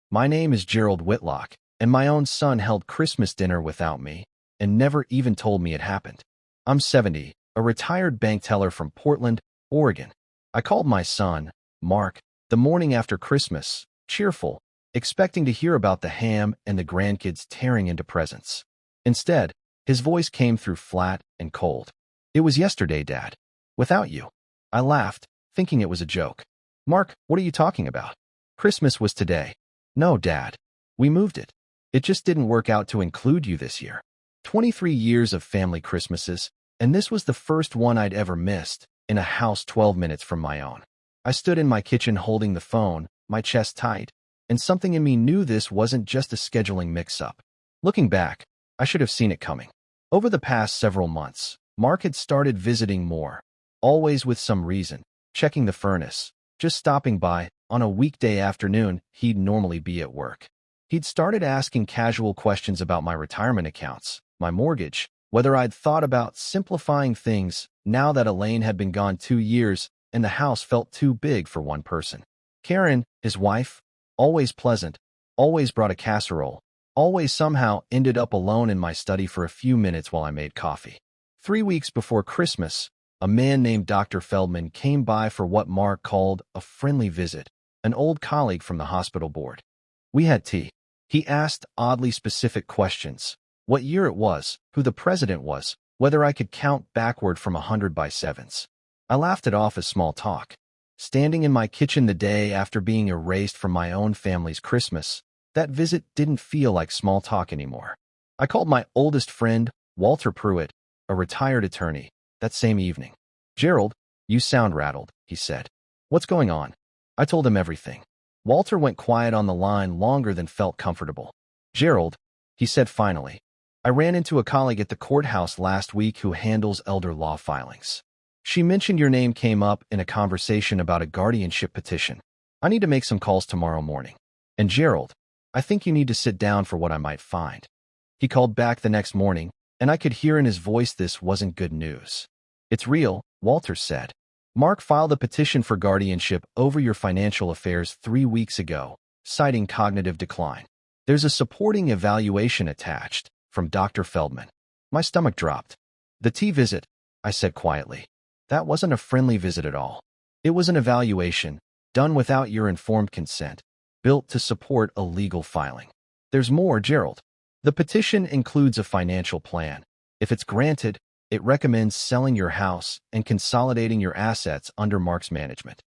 My name is Gerald Whitlock, and my own son held Christmas dinner without me and never even told me it happened. I'm 70, a retired bank teller from Portland, Oregon. I called my son, Mark, the morning after Christmas, cheerful, expecting to hear about the ham and the grandkids tearing into presents. Instead, his voice came through flat and cold. "It was yesterday, Dad. Without you." I laughed, thinking it was a joke. "Mark, what are you talking about? Christmas was today." "No, Dad. We moved it. It just didn't work out to include you this year." 23 years of family Christmases, and this was the first one I'd ever missed, in a house 12 minutes from my own. I stood in my kitchen holding the phone, my chest tight, and something in me knew this wasn't just a scheduling mix-up. Looking back, I should have seen it coming. Over the past several months, Mark had started visiting more, always with some reason, checking the furnace, just stopping by. On a weekday afternoon, he'd normally be at work. He'd started asking casual questions about my retirement accounts, my mortgage, whether I'd thought about simplifying things now that Elaine had been gone 2 years and the house felt too big for one person. Karen, his wife, always pleasant, always brought a casserole, always somehow ended up alone in my study for a few minutes while I made coffee. 3 weeks before Christmas, a man named Dr. Feldman came by for what Mark called a friendly visit, an old colleague from the hospital board. We had tea. He asked oddly specific questions: what year it was, who the president was, whether I could count backward from 100 by sevens. I laughed it off as small talk. Standing in my kitchen the day after being erased from my own family's Christmas, that visit didn't feel like small talk anymore. I called my oldest friend, Walter Pruitt, a retired attorney, that same evening. "Gerald, you sound rattled," he said. "What's going on?" I told him everything. Walter went quiet on the line longer than felt comfortable. "Gerald," he said finally, "I ran into a colleague at the courthouse last week who handles elder law filings. She mentioned your name came up in a conversation about a guardianship petition. I need to make some calls tomorrow morning. And Gerald, I think you need to sit down for what I might find." He called back the next morning, and I could hear in his voice this wasn't good news. "It's real," Walter said. "Mark filed a petition for guardianship over your financial affairs 3 weeks ago, citing cognitive decline. There's a supporting evaluation attached from Dr. Feldman." My stomach dropped. "The tea visit," I said quietly. "That wasn't a friendly visit at all. It was an evaluation, done without your informed consent, built to support a legal filing. There's more, Gerald. The petition includes a financial plan. If it's granted, it recommends selling your house and consolidating your assets under Mark's management."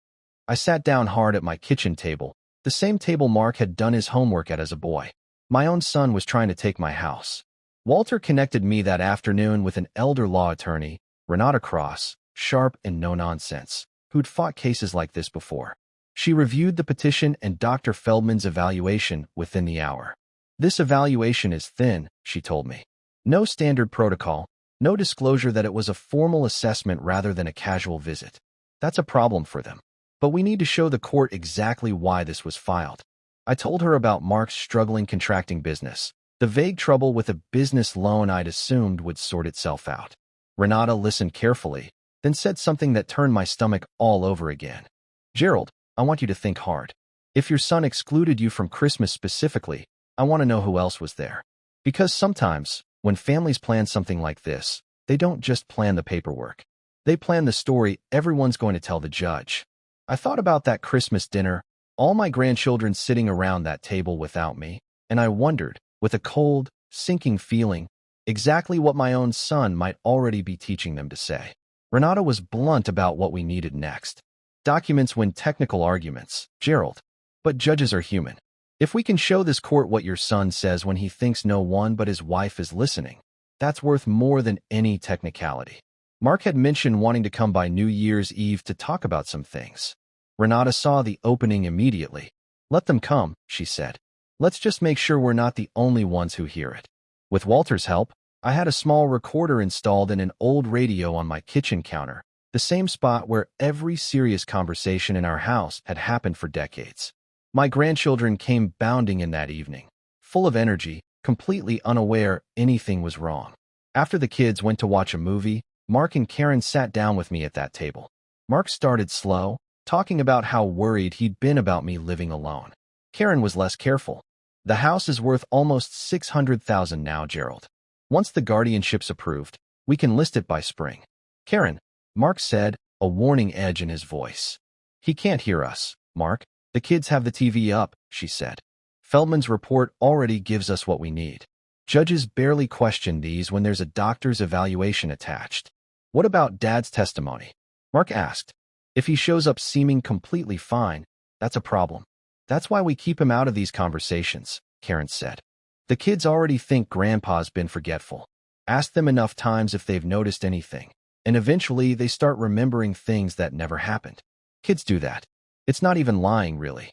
I sat down hard at my kitchen table, the same table Mark had done his homework at as a boy. My own son was trying to take my house. Walter connected me that afternoon with an elder law attorney, Renata Cross, sharp and no-nonsense, who'd fought cases like this before. She reviewed the petition and Dr. Feldman's evaluation within the hour. "This evaluation is thin," she told me. "No standard protocol, no disclosure that it was a formal assessment rather than a casual visit. That's a problem for them. But we need to show the court exactly why this was filed." I told her about Mark's struggling contracting business, the vague trouble with a business loan I'd assumed would sort itself out. Renata listened carefully, then said something that turned my stomach all over again. "Gerald, I want you to think hard. If your son excluded you from Christmas specifically, I want to know who else was there. Because sometimes, when families plan something like this, they don't just plan the paperwork. They plan the story everyone's going to tell the judge." I thought about that Christmas dinner, all my grandchildren sitting around that table without me, and I wondered, with a cold, sinking feeling, exactly what my own son might already be teaching them to say. Renata was blunt about what we needed next. "Documents win technical arguments, Gerald. But judges are human. If we can show this court what your son says when he thinks no one but his wife is listening, that's worth more than any technicality." Mark had mentioned wanting to come by New Year's Eve to talk about some things. Renata saw the opening immediately. "Let them come," she said. "Let's just make sure we're not the only ones who hear it." With Walter's help, I had a small recorder installed in an old radio on my kitchen counter, the same spot where every serious conversation in our house had happened for decades. My grandchildren came bounding in that evening, full of energy, completely unaware anything was wrong. After the kids went to watch a movie, Mark and Karen sat down with me at that table. Mark started slow, talking about how worried he'd been about me living alone. Karen was less careful. The house is worth almost $600,000 now, Gerald. Once the guardianship's approved, we can list it by spring. Karen, Mark said, a warning edge in his voice. He can't hear us, Mark. The kids have the TV up, she said. Feldman's report already gives us what we need. Judges barely question these when there's a doctor's evaluation attached. What about Dad's testimony? Mark asked. If he shows up seeming completely fine, that's a problem. That's why we keep him out of these conversations, Karen said. The kids already think Grandpa's been forgetful. Ask them enough times if they've noticed anything, and eventually they start remembering things that never happened. Kids do that. It's not even lying, really.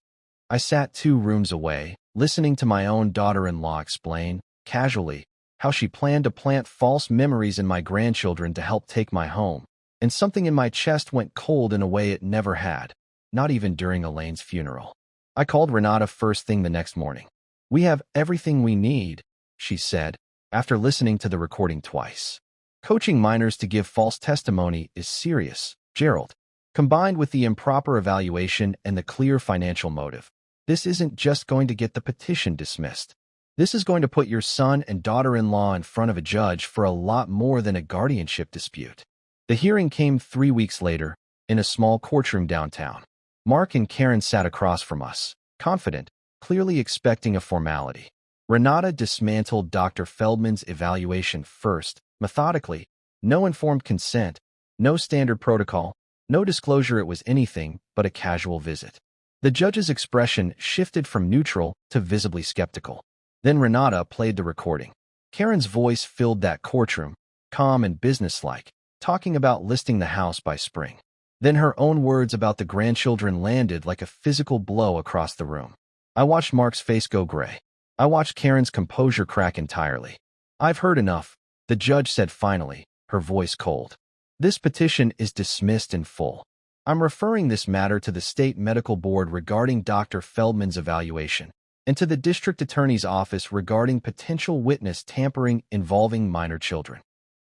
I sat 2 rooms away, listening to my own daughter-in-law explain, casually, how she planned to plant false memories in my grandchildren to help take my home, and something in my chest went cold in a way it never had, not even during Elaine's funeral. I called Renata first thing the next morning. We have everything we need, she said, after listening to the recording twice. Coaching minors to give false testimony is serious, Gerald. Combined with the improper evaluation and the clear financial motive, this isn't just going to get the petition dismissed. This is going to put your son and daughter-in-law in front of a judge for a lot more than a guardianship dispute. The hearing came 3 weeks later, in a small courtroom downtown. Mark and Karen sat across from us, confident, clearly expecting a formality. Renata dismantled Dr. Feldman's evaluation first, methodically. No informed consent, no standard protocol, no disclosure it was anything but a casual visit. The judge's expression shifted from neutral to visibly skeptical. Then Renata played the recording. Karen's voice filled that courtroom, calm and businesslike, talking about listing the house by spring. Then her own words about the grandchildren landed like a physical blow across the room. I watched Mark's face go gray. I watched Karen's composure crack entirely. I've heard enough, the judge said finally, her voice cold. This petition is dismissed in full. I'm referring this matter to the State Medical Board regarding Dr. Feldman's evaluation, and to the District Attorney's Office regarding potential witness tampering involving minor children.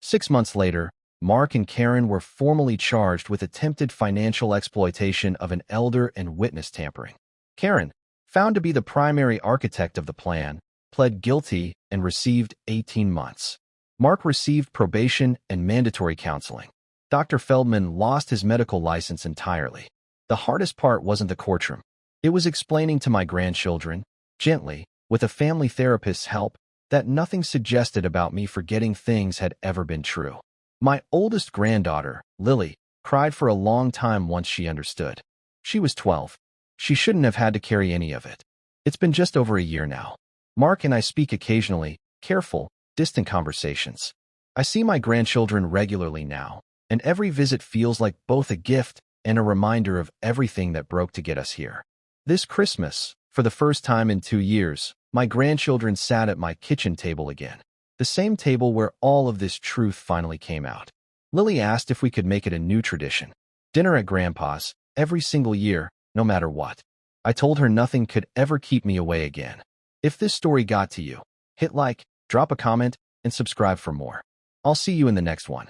6 months later, Mark and Karen were formally charged with attempted financial exploitation of an elder and witness tampering. Karen, found to be the primary architect of the plan, pled guilty and received 18 months. Mark received probation and mandatory counseling. Dr. Feldman lost his medical license entirely. The hardest part wasn't the courtroom. It was explaining to my grandchildren, gently, with a family therapist's help, that nothing suggested about me forgetting things had ever been true. My oldest granddaughter, Lily, cried for a long time once she understood. She was 12. She shouldn't have had to carry any of it. It's been just over a year now. Mark and I speak occasionally, careful, distant conversations. I see my grandchildren regularly now, and every visit feels like both a gift and a reminder of everything that broke to get us here. This Christmas, for the first time in 2 years, my grandchildren sat at my kitchen table again. The same table where all of this truth finally came out. Lily asked if we could make it a new tradition. Dinner at Grandpa's, every single year, no matter what. I told her nothing could ever keep me away again. If this story got to you, hit like, drop a comment, and subscribe for more. I'll see you in the next one.